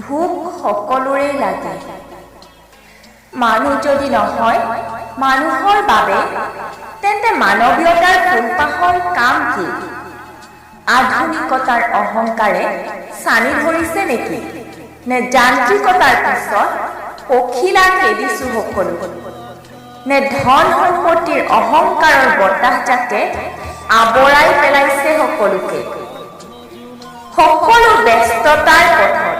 ভোক সকলোৰে লাগে। মানুহ যদি নহয় মানুহৰ বাবে, তেন্তে মানৱীয়তাৰ ফুলপাহৰ কাম কি? আধুনিকতাৰ অহংকাৰে চানি ধৰিছে নেকি? নে যান্ত্ৰিকতাৰ পিছত পখিলা খেদিছো সকলো? নে ধন সম্পত্তিৰ অহংকাৰৰ বতাহজাকে আৱৰাই পেলাইছে সকলোকে? সকলো ব্যস্ততাৰ পথত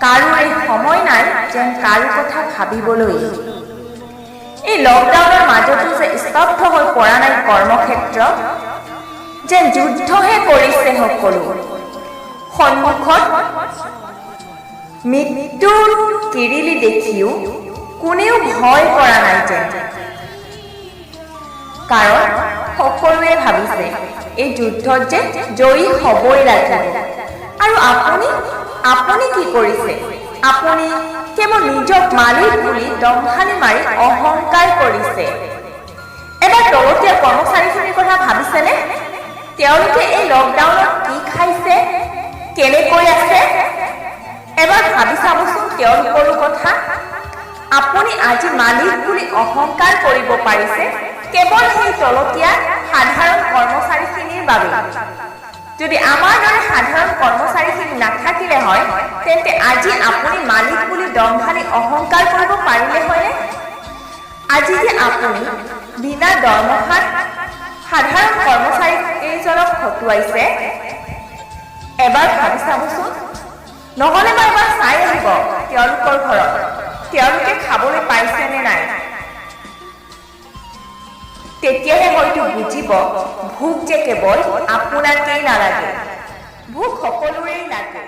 কাৰোৰে সময় নাই যেন কাৰো কথা ভাবিবলৈ। এই লকডাউনৰ মাজতো যে স্তব্ধ হৈ পৰা নাই কৰ্মক্ষেত্ৰ, যেন যুদ্ধহে কৰিছে সকলো। সন্মুখত মৃত্যুৰ কিৰিলি দেখিও কোনেও ভয় কৰা নাই যেন, কাৰণ সকলোৱে ভাবিছে এই যুদ্ধত যে জয়ী হ'বই লাগিব। আৰু আপুনি কি কৰিছে? আপুনি কেৱল নিজক মালিক বুলি দম্ভালি মাৰি অহংকাৰ কৰিছে। এবাৰ তলতীয়া কৰ্মচাৰীখিনিৰ কথা ভাবিছেনে? তেওঁলোকে এই লকডাউনত কি খাইছে, কেনেকৈ আছে? এবাৰ ভাবি চাবচোন তেওঁলোকৰো কথা। আপুনি আজি মালিক বুলি অহংকাৰ কৰিব পাৰিছে কেৱল সেই তলতীয়া সাধাৰণ কৰ্মচাৰীখিনিৰ বাবে। যদি আমাৰ দৰে সাধাৰণ কৰ্মচাৰীখিনি নাথাকিলে হয়, তেন্তে আজি আপুনি মালিক বুলি দম্ভালি অহংকাৰ কৰিব পাৰিলে হয়নে? আজি যে আপুনি বিনা দৰমহাত সাধাৰণ কৰ্মচাৰী কেইজনক খটুৱাইছে, এবাৰ ভাবি চাবচোন। নহ'লে বা এবাৰ চাই আহিব তেওঁলোকৰ ঘৰত তেওঁলোকে খাবলৈ পাইছে নে নাই। তেতিয়াহে হয়তো বুজিব ভোক যে কেৱল আপোনাকেই নালাগে, ভোক সকলোৰেই লাগে।